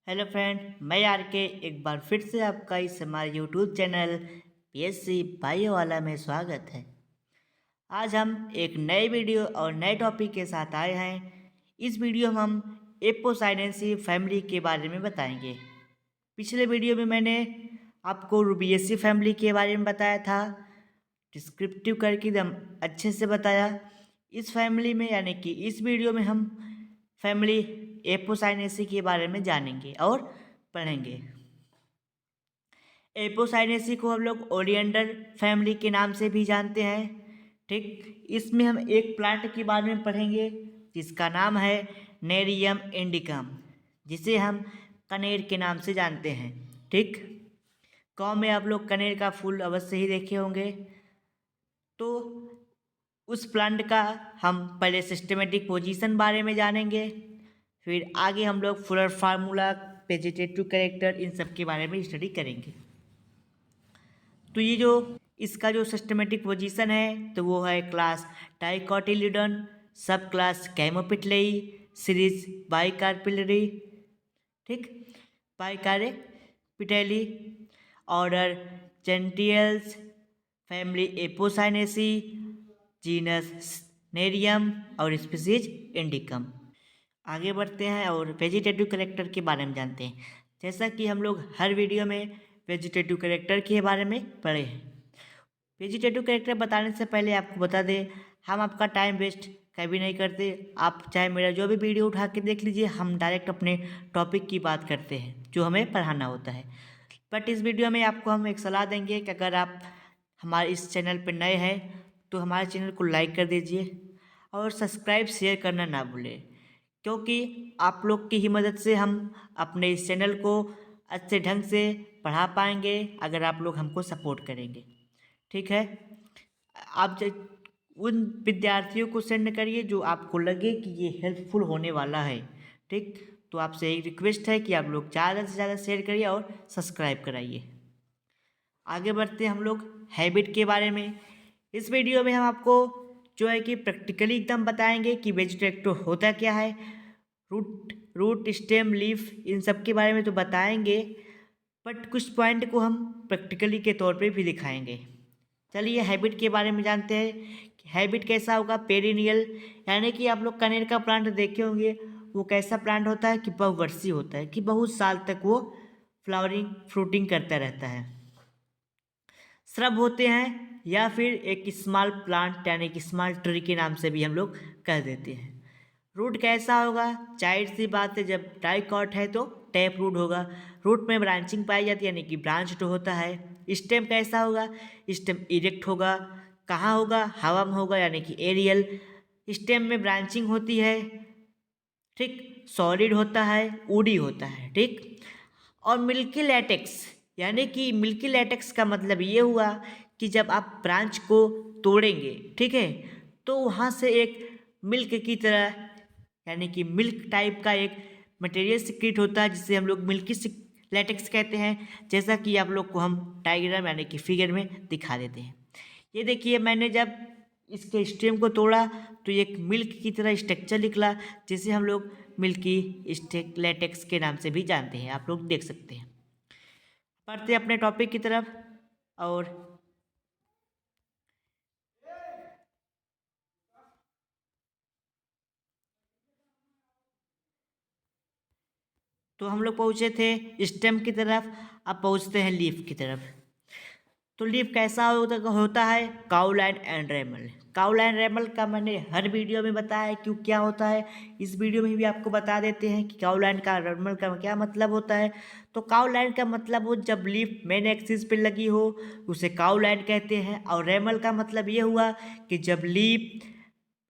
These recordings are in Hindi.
हेलो फ्रेंड, मैं आर के एक बार फिर से आपका इस हमारे यूट्यूब चैनल पीएससी बायो वाला में स्वागत है। आज हम एक नए वीडियो और नए टॉपिक के साथ आए हैं। इस वीडियो में हम एपोसाइनेंसी फैमिली के बारे में बताएंगे। पिछले वीडियो में मैंने आपको रूबिएसी फैमिली के बारे में बताया था, डिस्क्रिप्टिव करके एकदम अच्छे से बताया। इस फैमिली में यानी कि इस वीडियो में हम फैमिली एपोसाइनेसी के बारे में जानेंगे और पढ़ेंगे। एपोसाइनेसी को हम लोग ओलियंडर फैमिली के नाम से भी जानते हैं। ठीक, इसमें हम एक प्लांट के बारे में पढ़ेंगे जिसका नाम है नेरियम इंडिकम, जिसे हम कनेर के नाम से जानते हैं। ठीक, गाँव में आप लोग कनेर का फूल अवश्य ही देखे होंगे। तो उस प्लांट का हम पहले सिस्टमेटिक पोजीशन बारे में जानेंगे, फिर आगे हम लोग फुलर फार्मूला, वेजिटेटिव कैरेक्टर, इन सब के बारे में स्टडी करेंगे। तो ये जो इसका जो सिस्टमेटिक पोजीशन है तो वो है class dicotyledon, sub class gamopetalae, series bicarpellary. ठीक, bicarpellatae, order gentianales, family apocynaceae, genus nerium और स्पीसीज इंडिकम। आगे बढ़ते हैं और वेजिटेटिव कैरेक्टर के बारे में जानते हैं। जैसा कि हम लोग हर वीडियो में वेजिटेटिव कैरेक्टर के बारे में पढ़े हैं। वेजिटेटिव कैरेक्टर बताने से पहले आपको बता दें, हम आपका टाइम वेस्ट कभी नहीं करते। आप चाहे मेरा जो भी वीडियो उठा के देख लीजिए, हम डायरेक्ट अपने टॉपिक की बात करते हैं जो हमें पढ़ाना होता है। बट इस वीडियो में आपको हम एक सलाह देंगे कि अगर आप हमारे इस चैनल पर नए हैं तो हमारे चैनल को लाइक कर दीजिए और सब्सक्राइब शेयर करना ना भूलें, क्योंकि आप लोग की ही मदद से हम अपने इस चैनल को अच्छे ढंग से पढ़ा पाएंगे अगर आप लोग हमको सपोर्ट करेंगे। ठीक है, आप उन विद्यार्थियों को सेंड करिए जो आपको लगे कि ये हेल्पफुल होने वाला है। ठीक, तो आपसे एक रिक्वेस्ट है कि आप लोग ज़्यादा से ज़्यादा शेयर करिए और सब्सक्राइब कराइए। आगे बढ़ते हैं हम लोग हैबिट के बारे में। इस वीडियो में हम आपको जो है कि प्रैक्टिकली एकदम बताएंगे कि वेजिटेटिव होता क्या है। रूट स्टेम लीफ इन सब के बारे में तो बताएंगे, बट कुछ पॉइंट को हम प्रैक्टिकली के तौर पे भी दिखाएंगे। चलिए हैबिट के बारे में जानते हैं। हैबिट कैसा होगा, पेरिनियल, यानी कि आप लोग कनेर का प्लांट देखे होंगे। वो कैसा प्लांट होता है कि बहुवर्षीय होता है, कि बहुत साल तक वो फ्लावरिंग फ्रूटिंग करता रहता है। श्रब होते हैं या फिर एक स्मॉल प्लांट यानी कि स्मॉल ट्री के नाम से भी हम लोग कह देते हैं। रूट कैसा होगा, जाहिर सी बात है, जब डाइकॉट है तो टैप रूट होगा। रूट में ब्रांचिंग पाई जाती है यानी कि ब्रांच्ड होता है। स्टेम कैसा होगा, स्टेम इरेक्ट होगा। कहाँ होगा, हवा में होगा यानी कि एरियल। स्टेम में ब्रांचिंग होती है। ठीक, सॉलिड होता है, वुडी होता है। ठीक, और मिल्की लैटेक्स, यानी कि मिल्की लैटेक्स का मतलब ये हुआ कि जब आप ब्रांच को तोड़ेंगे, ठीक है, तो वहाँ से एक मिल्क की तरह यानी कि मिल्क टाइप का एक मटेरियल सिक्रीट होता है जिसे हम लोग मिल्की लैटेक्स कहते हैं। जैसा कि आप लोग को हम डायग्राम यानी कि फिगर में दिखा देते हैं। ये देखिए, मैंने जब इसके स्टेम को तोड़ा तो एक मिल्क की तरह स्ट्रक्चर निकला, जिसे हम लोग मिल्की स्टेक लैटेक्स के नाम से भी जानते हैं। आप लोग देख सकते हैं। बढ़ते अपने टॉपिक की तरफ। और तो हम लोग पहुँचे थे स्टेम की तरफ, अब पहुँचते हैं लीफ की तरफ। तो लीफ कैसा होता है, काउलाइन एंड रेमल। काउलाइन रेमल का मैंने हर वीडियो में बताया है क्यों क्या होता है। इस वीडियो में भी आपको बता देते हैं कि काउलाइन का रेमल का क्या मतलब होता है। तो काउलाइन का मतलब हो जब लीफ मेन एक्सिस पे लगी हो उसे काउलाइन कहते हैं। और रेमल का मतलब ये हुआ कि जब लीफ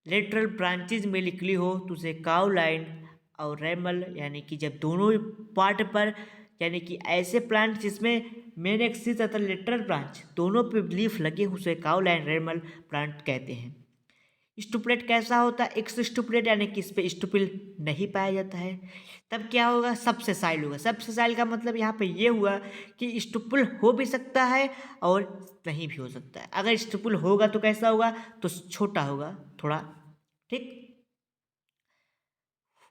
लेटरल ब्रांचेज में निकली हो तो उसे काउलाइन। और रेमल यानी कि जब दोनों पार्ट पर, यानी कि ऐसे प्लांट जिसमें मेन एक्सिस तथा लेटरल ब्रांच दोनों पे लीफ लगे उसे काउलाइन रेमल प्लांट कहते हैं। स्टुपलेट कैसा होता है, एक स्टुपलेट यानी कि इस पे स्टुपिल नहीं पाया जाता है। तब क्या होगा, सबसे साइल होगा। सबसे साइल का मतलब यहाँ पे ये हुआ कि स्टुपल हो भी सकता है और नहीं भी हो सकता है। अगर स्टुपल होगा तो कैसा होगा, तो छोटा होगा थोड़ा। ठीक,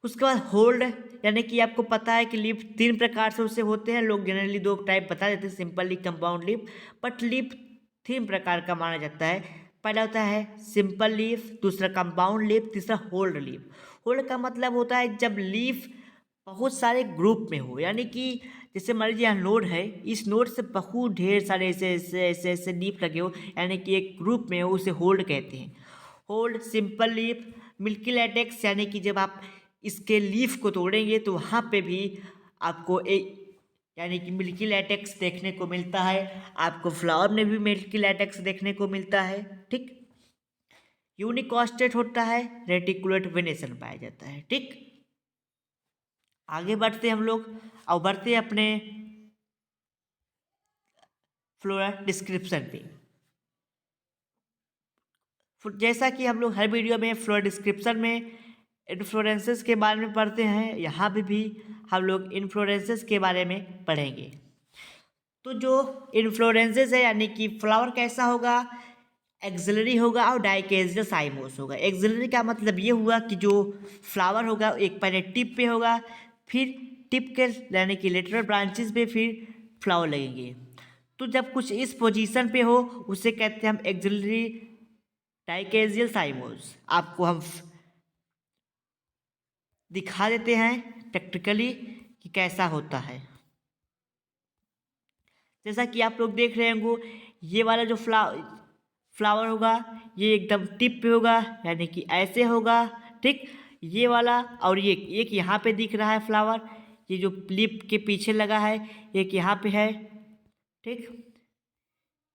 उसके बाद होल्ड, यानी कि आपको पता है कि लीफ 3 प्रकार से उससे होते हैं। लोग जनरली 2 टाइप बता देते हैं, simple leaf, compound leaf, but leaf 3 प्रकार का माना जाता है। पहला होता है सिंपल लीफ, दूसरा कंपाउंड लीफ, तीसरा होल्ड लीफ। होल्ड का मतलब होता है जब लीफ बहुत सारे ग्रुप में हो, यानी कि जैसे मान लीजिए यहाँ नोड है, इस नोड से बहुत ढेर सारे ऐसे ऐसे ऐसे ऐसे लीफ लगे हो, यानी कि एक ग्रुप में हो, उसे होल्ड कहते हैं। Hold simple leaf, milky latex, यानी कि जब आप इसके लीफ को तोड़ेंगे तो वहाँ पे भी आपको एक यानी कि मिल्की लैटेक्स देखने को मिलता है। आपको फ्लावर में भी मिल्की लैटेक्स देखने को मिलता है। ठीक, यूनिकॉस्टेट होता है, रेटिकुलेट वेनेशन पाया जाता है। ठीक, आगे बढ़ते हैं हम लोग और बढ़ते हैं अपने फ्लोरा डिस्क्रिप्शन पे। जैसा कि हम लोग हर वीडियो में फ्लोरा डिस्क्रिप्शन में इन्फ्लोरेंसेस के बारे में पढ़ते हैं, यहाँ पे भी हम लोग इन्फ्लोरेंसेस के बारे में पढ़ेंगे। तो जो इन्फ्लोरेंसेस है, यानी कि फ्लावर कैसा होगा, एक्सिलरी होगा और डाइकेजियल साइमोस होगा। एक्सिलरी का मतलब ये हुआ कि जो फ्लावर होगा एक पहले टिप पे होगा, फिर टिप के यानी कि लेटरल ब्रांचेस पे फिर फ्लावर लगेंगे। तो जब कुछ इस पोजीशन पे हो उसे कहते हैं हम एक्सिलरी डाइकेजियल साइमोस। आपको हम दिखा देते हैं प्रैक्टिकली कि कैसा होता है। जैसा कि आप लोग देख रहे होंगे, ये वाला जो फ्लावर होगा ये एकदम टिप पे होगा, यानी कि ऐसे होगा। ठीक, ये वाला और ये एक यहाँ पे दिख रहा है फ्लावर, ये जो लीफ के पीछे लगा है, एक यहाँ पे है। ठीक,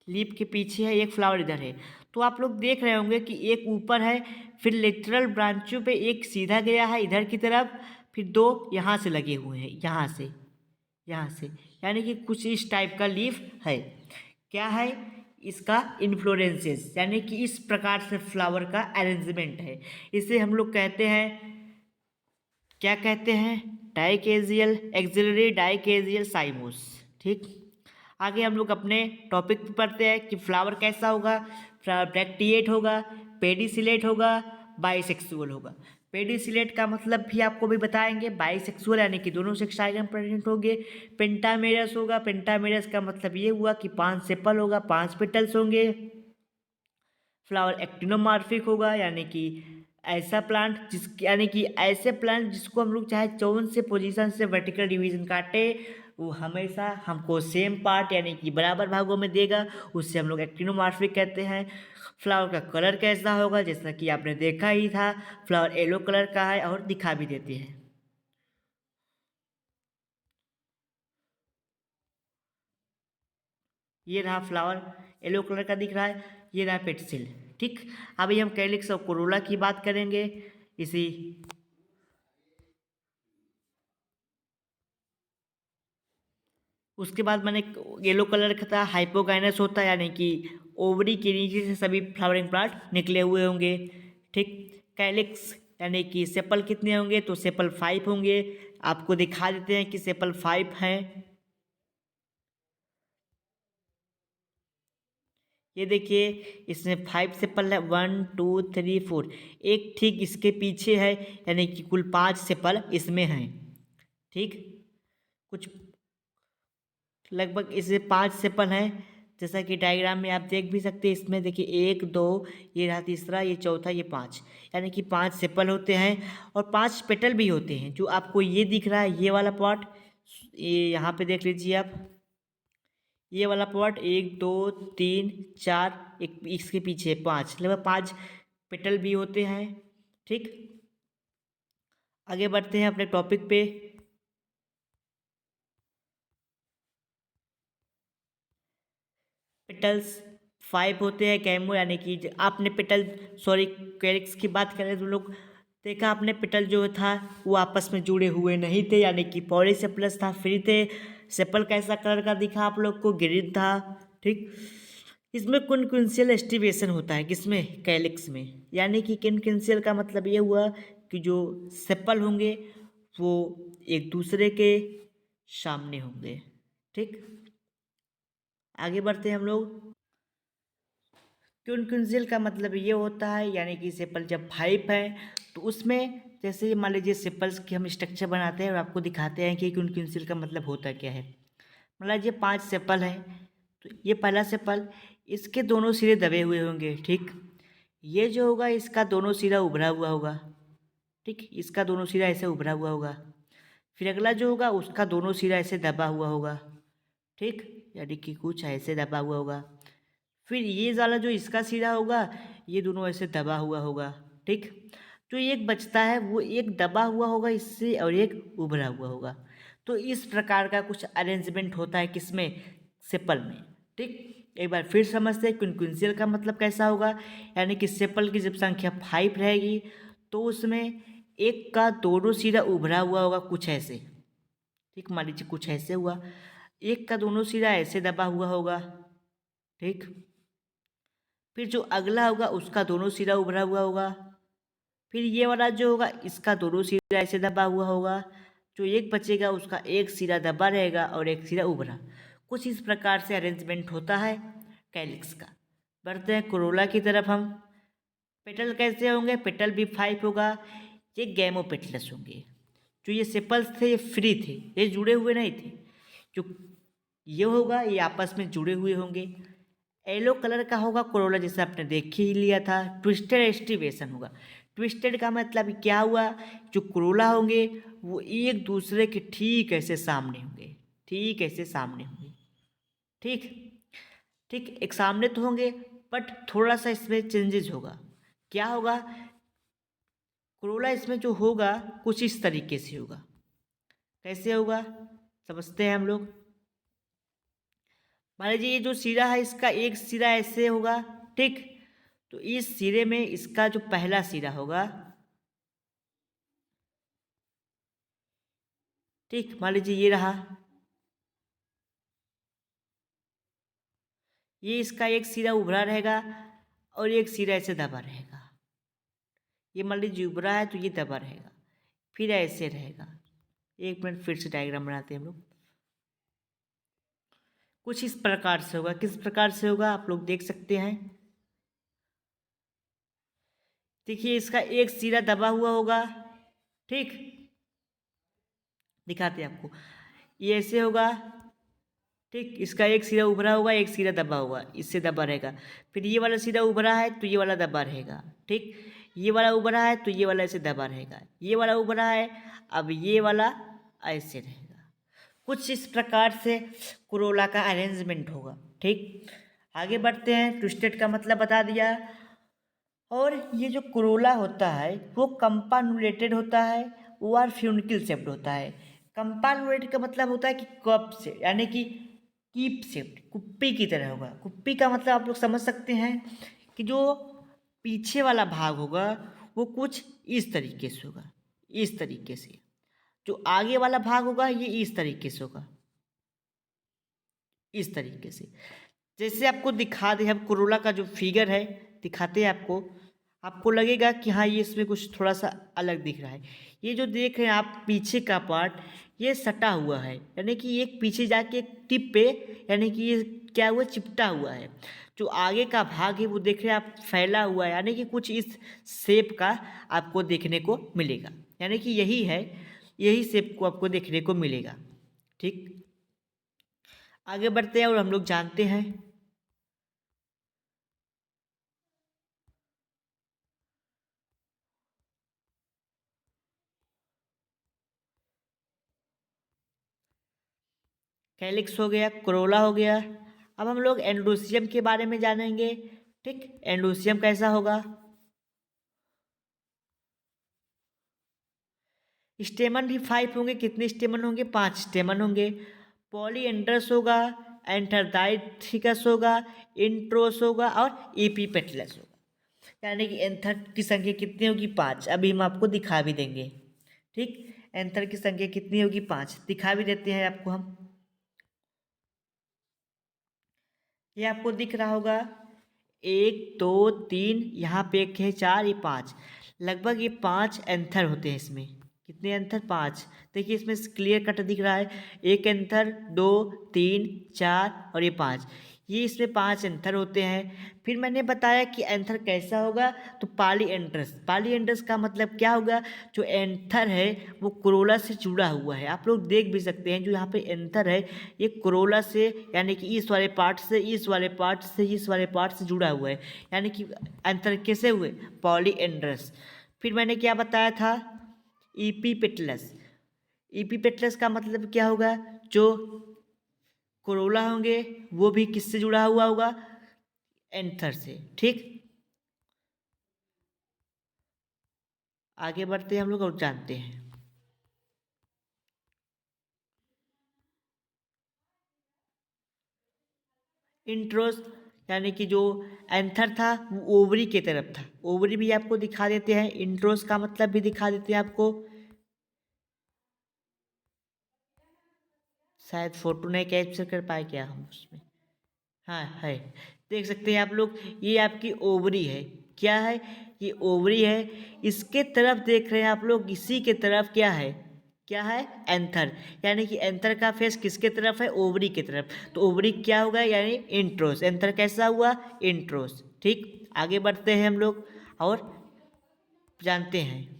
लीफ के पीछे है, एक फ्लावर इधर है। तो आप लोग देख रहे होंगे कि एक ऊपर है, फिर लेटरल ब्रांचों पे एक सीधा गया है इधर की तरफ, फिर 2 यहाँ से लगे हुए हैं, यहाँ से, यानी कि कुछ इस टाइप का लीफ है। क्या है इसका, इन्फ्लोरेंसेस, यानी कि इस प्रकार से फ्लावर का अरेंजमेंट है। इसे हम लोग कहते हैं, क्या कहते हैं, डाइकेजियल एक्सिलरी डाइकेजियल साइमोस। ठीक, आगे हम लोग अपने टॉपिक पे पढ़ते हैं कि फ्लावर कैसा होगा। फ्लावर ब्रैक्टिएट होगा, पेडिसिलेट होगा, बाइसेक्सुअल होगा। पेडिसिलेट का मतलब भी आपको भी बताएंगे, बाइसेक्सुअल यानी कि दोनों सेक्स आइगन प्रेजेंट होंगे। पेंटामेरस होगा, पेंटामेरस का मतलब ये हुआ कि 5 सेपल होगा, 5 पेटल्स होंगे। फ्लावर एक्टिनोमॉर्फिक होगा, यानी कि ऐसा प्लांट यानी कि ऐसे प्लांट जिसको हम लोग चाहे कौन से पोजीशन से वर्टिकल डिवीजन काटे, वो हमेशा हमको सेम पार्ट यानी कि बराबर भागों में देगा, उससे हम लोग एक्टिनोमॉर्फिक कहते हैं। फ्लावर का कलर कैसा होगा, जैसा कि आपने देखा ही था, फ्लावर येलो कलर का है और दिखा भी देते हैं। ये रहा फ्लावर, येलो कलर का दिख रहा है, ये रहा पेट्सिल। ठीक, अभी हम कैलिक्स और कोरोला की बात करेंगे। इसी उसके बाद मैंने येलो कलर का था, हाइपोगाइनस होता है, यानी कि ओवरी के नीचे से सभी फ्लावरिंग प्लांट निकले हुए होंगे। ठीक, कैलिक्स यानी कि सेपल कितने होंगे, तो सेपल 5 होंगे। आपको दिखा देते हैं कि सेपल 5 हैं। ये देखिए, इसमें 5 सेपल है, 1 2 3 4, एक ठीक इसके पीछे है, यानी कि कुल 5 सेपल इसमें हैं। ठीक, कुछ लगभग इसमें 5 सेपल हैं, जैसा कि डायग्राम में आप देख भी सकते हैं। इसमें देखिए 1 2, ये रहा तीसरा, ये चौथा, ये 5, यानी कि 5 सेपल होते हैं और 5 पेटल भी होते हैं। जो आपको ये दिख रहा है ये वाला पार्ट, ये यहाँ पे देख लीजिए आप, ये वाला पार्ट 1 2 3 4, एक इसके पीछे 5, लगभग 5 पेटल भी होते हैं। ठीक, आगे बढ़ते हैं अपने टॉपिक पे। पेटल्स 5 होते हैं कैमो, यानी कि आपने पेटल सॉरी कैरिक्स की बात करें तो लोग देखा आपने पेटल जो था वो आपस में जुड़े हुए नहीं थे, यानी कि पॉलीसेपलस था, फ्री थे। सेपल कैसा कलर का दिखा आप लोग को, ग्रीन था। ठीक, इसमें क्विंकुन्शियल एस्टिवेशन होता है, किसमें, कैलिक्स में, यानी कि क्विंकुन्शियल का मतलब ये हुआ कि जो सेपल होंगे वो एक दूसरे के सामने होंगे। ठीक, आगे बढ़ते हैं हम लोग। क्विंकुन्शियल का मतलब ये होता है, यानी कि सेपल जब 5 है तो उसमें जैसे मान लीजिए सेपल्स की हम स्ट्रक्चर बनाते हैं और आपको दिखाते हैं कि क्विनक्यूंसिल का मतलब होता क्या है। मान लीजिए 5 सेपल हैं, तो ये पहला सेपल, इसके दोनों सिरे दबे हुए होंगे, ठीक। ये जो होगा इसका दोनों सिरा उभरा हुआ होगा, ठीक, इसका दोनों सिरा ऐसे उभरा हुआ होगा। फिर अगला जो होगा उसका दोनों सिरा ऐसे दबा हुआ होगा, ठीक, यानी कि कुछ ऐसे दबा हुआ होगा। फिर ये वाला जो इसका सिरा होगा ये दोनों ऐसे दबा हुआ होगा, ठीक। जो एक बचता है वो एक दबा हुआ होगा इससे और एक उभरा हुआ होगा। तो इस प्रकार का कुछ अरेंजमेंट होता है किसमें, सेपल में, ठीक। एक बार फिर समझते हैं क्विनक्यूंसियल का मतलब कैसा होगा। यानी कि सेपल की जब संख्या 5 रहेगी तो उसमें एक का दोनों सिरा उभरा हुआ होगा कुछ ऐसे, ठीक, मान लीजिए कुछ ऐसे हुआ। एक का दोनों सिरा ऐसे दबा हुआ होगा, ठीक। फिर जो अगला होगा उसका दोनों सिरा उभरा हुआ होगा। फिर ये वाला जो होगा इसका दोनों सिरा ऐसे दबा हुआ होगा। जो एक बचेगा उसका एक सिरा दबा रहेगा और एक सिरा उभरा। कुछ इस प्रकार से अरेंजमेंट होता है कैलिक्स का। बढ़ते हैं कोरोला की तरफ हम। पेटल कैसे होंगे, पेटल भी 5 होगा। ये गैमोपेटलस होंगे। जो ये सेपल्स थे ये फ्री थे, ये जुड़े हुए नहीं थे। जो ये होगा ये आपस में जुड़े हुए होंगे। येलो कलर का होगा कोरोला, जैसे आपने देख ही लिया था। ट्विस्टेड एस्टिवेशन होगा। ट्विस्टेड का मतलब क्या हुआ, जो कोरोला होंगे वो एक दूसरे के ठीक ऐसे सामने होंगे, ठीक ऐसे सामने होंगे, ठीक। ठीक, एक सामने तो होंगे बट थोड़ा सा इसमें चेंजेस होगा। क्या होगा, कोरोला इसमें जो होगा कुछ इस तरीके से होगा। कैसे होगा समझते हैं हम लोग। मान लीजिए ये जो सिरा है इसका एक सिरा ऐसे होगा, ठीक। तो इस सिरे में इसका जो पहला सिरा होगा, ठीक, मान लीजिए ये रहा। ये इसका एक सिरा उभरा रहेगा और एक सिरा ऐसे दबा रहेगा। ये मान लीजिए उभरा है तो ये दबा रहेगा, फिर ऐसे रहेगा। एक मिनट फिर से डायग्राम बनाते हैं हम लोग। कुछ इस प्रकार से होगा। किस प्रकार से होगा आप लोग देख सकते हैं। देखिए इसका एक सिरा दबा हुआ होगा, ठीक, दिखाते हैं आपको। ये ऐसे होगा, ठीक, इसका एक सिरा उभरा होगा एक सिरा दबा होगा, इससे दबा रहेगा। फिर ये वाला सिरा उभरा है तो ये वाला दबा रहेगा, ठीक। ये वाला उभरा है तो ये वाला ऐसे दबा रहेगा। ये वाला उभरा है, अब ये वाला ऐसे रहेगा। कुछ इस प्रकार से कोरोला का अरेंजमेंट होगा, ठीक। आगे बढ़ते हैं। ट्विस्टेड का मतलब बता दिया। और ये जो कोरोला होता है वो कंपानुलेटेड होता है, वो आर फ्यूनिकल शेप्ड होता है। कंपानुलेटेड का मतलब होता है कि कप से, यानी कि कीप शेप्ड, कुप्पी की तरह होगा। कुप्पी का मतलब आप लोग समझ सकते हैं कि जो पीछे वाला भाग होगा वो कुछ इस तरीके से होगा, इस तरीके से। जो आगे वाला भाग होगा ये इस तरीके से होगा, इस तरीके से। जैसे आपको दिखा दे, हम कोरोला का जो फिगर है दिखाते हैं आपको, आपको लगेगा कि हाँ ये इसमें कुछ थोड़ा सा अलग दिख रहा है। ये जो देख रहे हैं आप पीछे का पार्ट ये सटा हुआ है, यानी कि एक पीछे जाके एक टिप पे, यानी कि ये क्या हुआ, चिपटा हुआ है। जो आगे का भाग है वो देख रहे हैं आप फैला हुआ है, यानी कि कुछ इस शेप का आपको देखने को मिलेगा। यानी कि यही है, यही शेप को आपको देखने को मिलेगा, ठीक। आगे बढ़ते हैं और हम लोग जानते हैं कैलिक्स हो गया, कोरोला हो गया। अब हम लोग एंडोसियम के बारे में जानेंगे, ठीक। एंडोसियम कैसा होगा। स्टेमन भी 5 होंगे। कितने स्टेमन होंगे, 5 स्टेमन होंगे। पॉलीएंड्रस होगा, एंथरडाइथिकस होगा, इंट्रोस होगा और एपीपेटलस होगा। यानी कि एंथर की संख्या कितनी होगी, 5। अभी हम आपको दिखा भी देंगे, ठीक। एंथर की संख्या कितनी होगी, 5, दिखा भी देते हैं आपको हम। ये आपको दिख रहा होगा 1 2 3, यहाँ पे एक है 4, ये 5, लगभग ये 5 एंथर होते हैं इसमें। कितने एंथर, 5। देखिए इसमें क्लियर कट दिख रहा है, एक एंथर, 2 3 4 और ये 5। ये इसमें 5 एंथर होते हैं। फिर मैंने बताया कि एंथर कैसा होगा, तो पॉलीएंड्रस। पॉलीएंड्रस का मतलब क्या होगा, जो एंथर है वो कोरोला से जुड़ा हुआ है। आप लोग देख भी सकते हैं जो यहाँ पे एंथर है ये कोरोला से, यानी कि इस वाले पार्ट से, इस वाले पार्ट से, इस वाले पार्ट से जुड़ा हुआ है, यानी कि एंथर कैसे हुए, पॉलीएंड्रस। फिर मैंने क्या बताया था, इपीपेटलस। इपीपेटलस का मतलब क्या होगा, जो कोरोला होंगे वो भी किससे जुड़ा हुआ होगा, एंथर से। ठीक, आगे बढ़ते हैं हम लोग और जानते हैं। इंट्रोस, यानी कि जो एंथर था वो ओवरी की तरफ था। ओवरी भी आपको दिखा देते हैं, इंट्रोस का मतलब भी दिखा देते हैं आपको। शायद फोटो नहीं कैप्चर कर पाए क्या हम उसमें, हाँ है, देख सकते हैं आप लोग, ये आपकी ओवरी है। क्या है, ये ओवरी है। इसके तरफ देख रहे हैं आप लोग, इसी के तरफ क्या है, क्या है, एंथर। यानी कि एंथर का फेस किसके तरफ है, ओवरी की तरफ। तो ओवरी क्या होगा, यानी इंट्रोस। एंथर कैसा हुआ, इंट्रोस। ठीक, आगे बढ़ते हैं हम लोग और जानते हैं।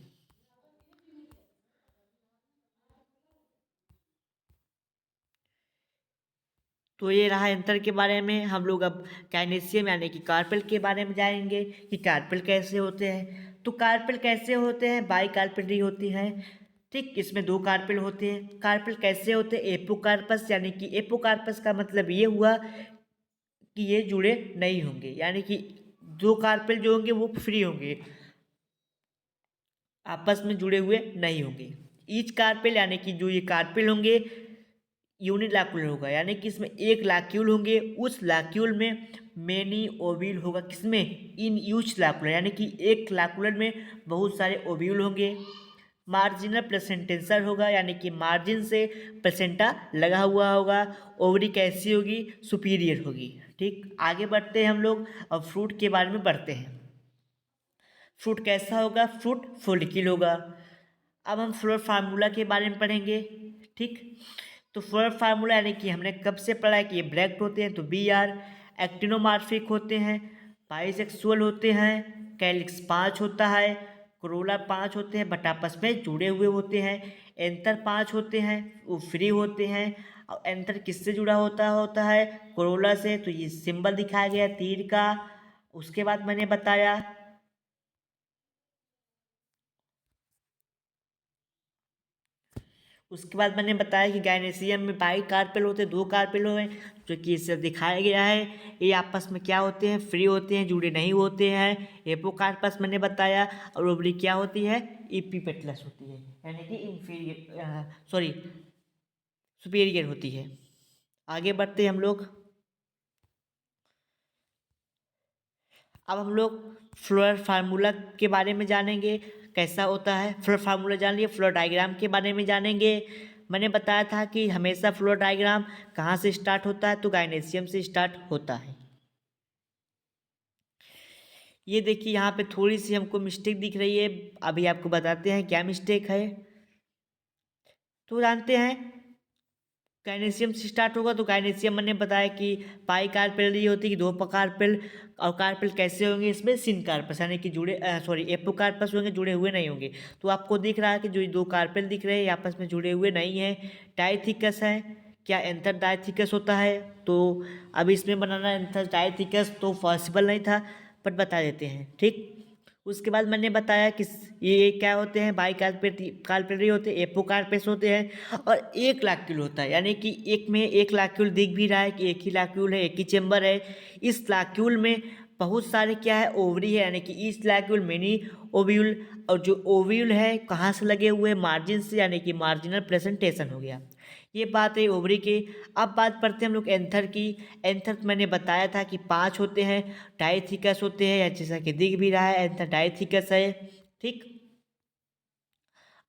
तो ये रहा एंथर के बारे में। हम लोग अब काइनेसियम यानी कि कार्पेल के बारे में जानेंगे कि कार्पेल कैसे होते हैं। तो कार्पेल कैसे होते हैं, बाई कार्पेलरी होती हैं। ठीक, इसमें 2 कार्पेल होते हैं। कार्पेल कैसे होते हैं, एपोकार्पस, यानी कि एपोकार्पस का मतलब ये हुआ कि ये जुड़े नहीं होंगे, यानी कि 2 कार्पेल जो होंगे वो फ्री होंगे, आपस में जुड़े हुए नहीं होंगे। ईच कार्पेल, यानी कि जो ये कार्पेल होंगे यूनिलैक्युलर होगा, यानी कि इसमें एक लैक्यूल होंगे, उस लैक्यूल में मेनी ओव्यूल होगा। किसमें, इन यूच लैक्युलर, यानी कि एक लैक्युलर में बहुत सारे ओव्यूल होंगे। मार्जिनल प्लेसेंटेंसर होगा, यानी कि मार्जिन से प्लेसेंटा लगा हुआ होगा। ओवरी कैसी होगी, सुपीरियर होगी। ठीक, आगे बढ़ते हैं हम लोग, अब फ्रूट के बारे में बढ़ते हैं। फ्रूट कैसा होगा, फ्रूट फोलिकिल होगा। अब हम फ्लोर फार्मूला के बारे में पढ़ेंगे। ठीक, तो फ्लोर फार्मूला यानी कि हमने कब से पढ़ा है कि ये ब्रैक्ट होते हैं, तो बी आर। एक्टिनोमार्फिक होते हैं, बाइसेक्सुअल होते हैं, कैलिक्स 5 होता है, कोरोला 5 होते हैं बट आपस में जुड़े हुए होते हैं। एंथर 5 होते हैं, वो फ्री होते हैं। और एंथर किससे जुड़ा होता है, कोरोला से। तो ये सिंबल दिखाया गया तीर का। उसके बाद मैंने बताया, उसके बाद मैंने बताया कि गायनेसियम में बाई कार्पेल होते हैं, 2 कार्पेल हैं, जो कि इसे दिखाया गया है। ये आपस में क्या होते हैं, फ्री होते हैं, जुड़े नहीं होते हैं। एपोकार्पस मैंने बताया। और ओवरी क्या होती है, इपीपेटलस होती है, यानी कि इंफीरियर, सॉरी, सुपीरियर होती है। आगे बढ़ते हैं हम लोग। अब हम लोग फ्लोर फार्मूला के बारे में जानेंगे, कैसा होता है फ्लोर फार्मूला। जान लिए, फ्लोर डायग्राम के बारे में जानेंगे। मैंने बताया था कि हमेशा फ्लोर डायग्राम कहाँ से स्टार्ट होता है, तो गायनेसियम से स्टार्ट होता है। ये देखिए यहाँ पे थोड़ी सी हमको मिस्टेक दिख रही है, अभी आपको बताते हैं क्या मिस्टेक है। तो जानते हैं, काइनेशियम से स्टार्ट होगा, तो काइनेशियम मैंने बताया कि पाई कार्पेल ये होती है कि 2 कार्पेल। और कार्पेल कैसे होंगे, इसमें सिन कार्पस, यानी कि जुड़े, सॉरी, एपोकार्पस होंगे, जुड़े हुए नहीं होंगे। तो आपको दिख रहा है कि जो 2 कार्पेल दिख रहे हैं ये आपस में जुड़े हुए नहीं हैं। डाइथिकस है, क्या एंथर डाइथिकस होता है, तो अब इसमें बनाना एंथर डाइथिकस तो पॉसिबल नहीं था, बट बता देते हैं। ठीक, उसके बाद मैंने बताया कि ये क्या होते हैं, बाई कार्पेटरी होते हैं, एपोकार्पेस होते हैं। और एक लाक्यूल होता है, यानी कि एक में एक लाक्यूल दिख भी रहा है कि एक ही लाक्यूल है, एक ही चेम्बर है। इस लाक्यूल में बहुत सारे क्या है, ओवरी है, यानी कि इस लाक्यूल मिनी ओव्यूल। और जो ओव्यूल है कहाँ से लगे हुए, मार्जिन से, यानी कि मार्जिनल प्रेजेंटेशन हो गया। ये बात है ओवरी की। अब बात करते हैं हम लोग एंथर की। एंथर तो मैंने बताया था कि 5 होते हैं, डाइथिकस होते हैं, या जैसा कि दिख भी रहा है एंथर डाइथिकस है। ठीक,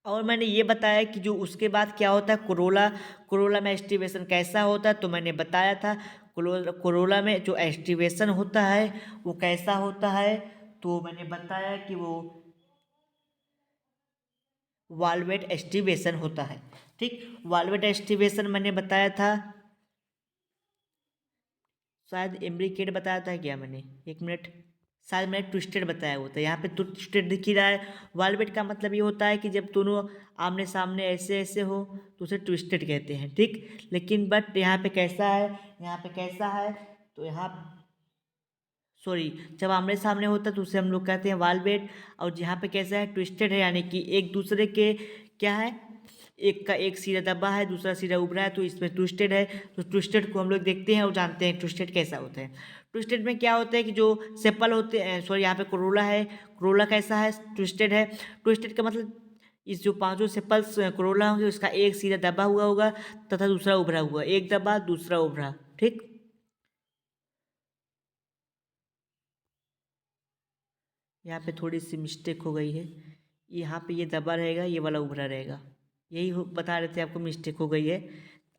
और मैंने ये बताया कि जो उसके बाद क्या होता है, कोरोला। कोरोला में एस्टिवेशन कैसा होता है, तो मैंने बताया था कोरोला में जो एस्टिवेशन होता है वो कैसा होता है, तो मैंने बताया कि वो वाल्वेट एस्टिवेशन होता है। ठीक, वाल्वेट एस्टिवेशन मैंने बताया था, शायद इम्ब्रिकेट बताया था क्या मैंने, एक मिनट, शायद मैंने ट्विस्टेड बताया होता है। यहाँ पे तो ट्विस्टेड दिख ही रहा है। वाल्वेट का मतलब ये होता है कि जब दोनों आमने सामने ऐसे ऐसे हो तो उसे ट्विस्टेड कहते हैं, ठीक। लेकिन बट यहाँ पे कैसा है, यहाँ पे कैसा है, तो यहाँ सॉरी, जब आमने सामने होता है तो उसे हम लोग कहते हैं वाल्वेट। और यहाँ पे कैसा है, ट्विस्टेड है, यानी कि एक दूसरे के क्या है, एक का एक सिरा दबा है, दूसरा सिरा उभरा है, तो इसमें ट्विस्टेड है। तो ट्विस्टेड को हम लोग देखते हैं और जानते हैं ट्विस्टेड कैसा होता है। ट्विस्टेड में क्या होता है कि जो सेपल होते हैं, सॉरी यहाँ पे कोरोला है, कोरोला कैसा है, ट्विस्टेड है। ट्विस्टेड का मतलब इस जो पांचों सेपल्स कोरोला होंगे उसका एक सिरा दबा हुआ होगा तथा दूसरा उभरा हुआ, एक दबा दूसरा उभरा, ठीक। यहाँ पे थोड़ी सी मिस्टेक हो गई है, यहाँ पे ये दबा रहेगा, ये वाला उभरा रहेगा, यही बता रहे थे आपको, मिस्टेक हो गई है।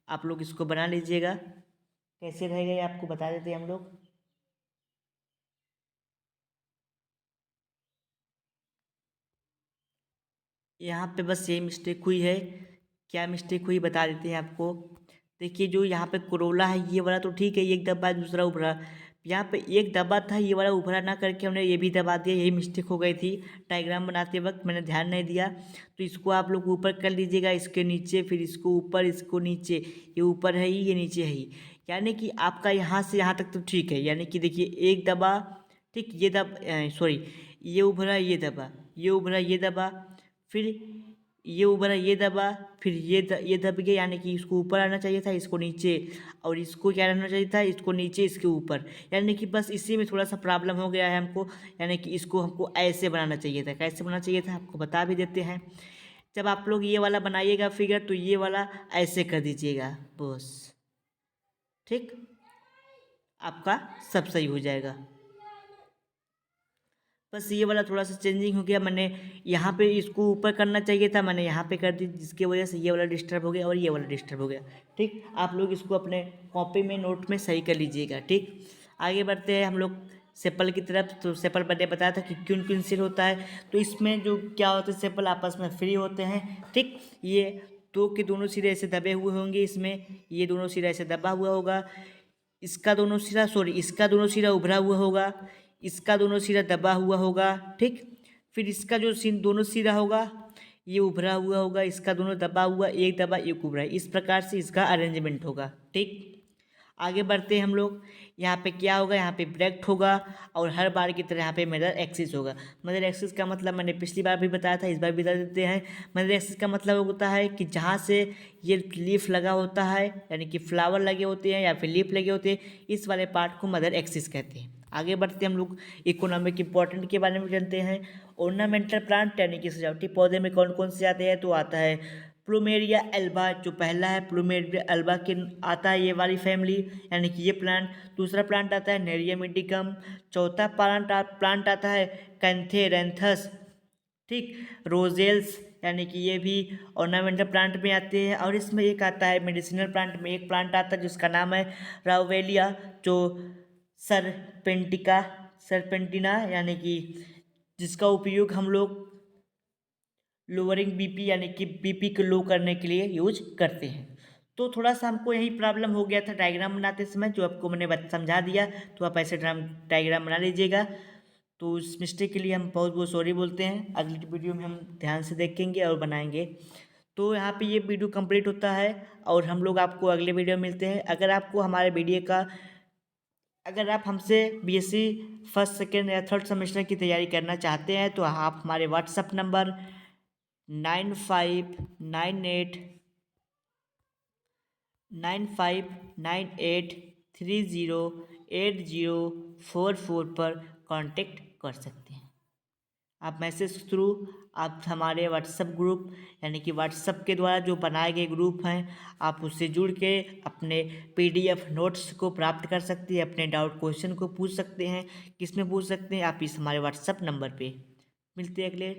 आप लोग इसको बना लीजिएगा, कैसे रहेगा ये आपको बता देते हैं हम लोग। यहाँ पे बस यही मिस्टेक हुई है, क्या मिस्टेक हुई बता देते हैं आपको। देखिए जो यहाँ पे कोरोला है ये वाला तो ठीक है, एक दबा है दूसरा उभरा, यहाँ पे एक दबा था ये वाला उभरा ना करके हमने ये भी दबा दिया, यही मिस्टेक हो गई थी। डायग्राम बनाते वक्त मैंने ध्यान नहीं दिया, तो इसको आप लोग ऊपर कर लीजिएगा, इसके नीचे, फिर इसको ऊपर, इसको नीचे, ये ऊपर है ही ये नीचे है ही, यानी कि आपका यहाँ से यहाँ तक तो ठीक है। यानी कि देखिए एक दबा, ठीक, ये सॉरी, ये उभरा ये दबा, ये उभरा ये दबा, फिर ये उभरा ये दबा, फिर ये दब गया, यानी कि इसको ऊपर आना चाहिए था, इसको नीचे, और इसको क्या रहना चाहिए था, इसको नीचे इसके ऊपर। यानी कि बस इसी में थोड़ा सा प्रॉब्लम हो गया है हमको, यानी कि इसको हमको ऐसे बनाना चाहिए था। कैसे बनाना चाहिए था आपको बता भी देते हैं। जब आप लोग ये वाला बनाइएगा फिगर तो ये वाला ऐसे कर दीजिएगा बस, ठीक, आपका सब सही हो जाएगा। बस ये वाला थोड़ा सा चेंजिंग हो गया, मैंने यहाँ पे इसको ऊपर करना चाहिए था, मैंने यहाँ पे कर दी, जिसकी वजह से ये वाला डिस्टर्ब हो गया और ये वाला डिस्टर्ब हो गया, ठीक। आप लोग इसको अपने कॉपी में नोट में सही कर लीजिएगा, ठीक। आगे बढ़ते हैं हम लोग सेपल की तरफ। तो सेपल मैंने बताया था कि क्यों क्यों सिर होता है, तो इसमें जो क्या होता है, सेपल आपस में फ्री होते हैं, ठीक। ये दो के दोनों सिरे ऐसे दबे हुए होंगे, इसमें ये दोनों सिरा ऐसे दबा हुआ होगा, इसका दोनों सिरा सॉरी इसका दोनों सिरा उभरा हुआ होगा, इसका दोनों सिरा दबा हुआ होगा, ठीक। फिर इसका जो दोनों सिरा होगा ये उभरा हुआ होगा, इसका दोनों दबा हुआ, एक दबा एक उभरा, इस प्रकार से इसका अरेंजमेंट होगा, ठीक। आगे बढ़ते हैं हम लोग। यहाँ पे क्या होगा, यहाँ पे ब्रैकेट होगा, और हर बार की तरह यहाँ पे मिरर एक्सिस होगा। मिरर एक्सिस का मतलब मैंने पिछली बार भी बताया था, इस बार भी बता देते हैं। मिरर एक्सिस का मतलब होता है कि जहाँ से ये लीफ लगा होता है, यानी कि फ्लावर लगे होते हैं या फिर लीफ लगे होते हैं, इस वाले पार्ट को मदर एक्सिस कहते हैं। आगे बढ़ते हैं हम लोग इकोनॉमिक इंपॉर्टेंट के बारे में जानते हैं। ऑर्नामेंटल प्लांट यानी कि सजावटी पौधे में कौन कौन से आते हैं, तो आता है प्लूमेरिया एल्बा, जो पहला है प्लूमेरिया एल्बा के आता है ये वाली फैमिली, यानी कि ये प्लांट। दूसरा प्लांट आता है नेरियम इंडिकम। चौथा प्लांट आता है कैंथेरेंथस, ठीक। रोजेल्स, यानी कि ये भी ऑर्नामेंटल प्लांट में आते हैं। और इसमें एक आता है मेडिसिनल प्लांट में, एक प्लांट आता है जिसका नाम है राउवेलिया, जो सरपेंटिका सरपेंटिना, यानी कि जिसका उपयोग हम लोग लोअरिंग बीपी यानी कि बीपी को लो करने के लिए यूज करते हैं। तो थोड़ा सा हमको यही प्रॉब्लम हो गया था डायग्राम बनाते समय, जो आपको मैंने समझा दिया, तो आप ऐसे डायग्राम बना लीजिएगा। तो इस मिस्टेक के लिए हम बहुत बहुत सॉरी बोलते हैं, अगली वीडियो में हम ध्यान से देखेंगे और बनाएंगे। तो यहाँ पे ये वीडियो कंप्लीट होता है और हम लोग आपको अगले वीडियो में मिलते हैं। अगर आप हमसे बीएससी फर्स्ट सेकेंड या थर्ड सेमेस्टर की तैयारी करना चाहते हैं तो आप हमारे व्हाट्सअप नंबर 9598308044 पर कांटेक्ट कर सकते हैं। आप मैसेज थ्रू, आप हमारे व्हाट्सएप ग्रुप यानी कि व्हाट्सएप के द्वारा जो बनाए गए ग्रुप हैं, आप उससे जुड़ के अपने पीडीएफ नोट्स को प्राप्त कर सकते हैं, अपने डाउट क्वेश्चन को पूछ सकते हैं। किस में पूछ सकते हैं, आप इस हमारे व्हाट्सएप नंबर पे। मिलते हैं अगले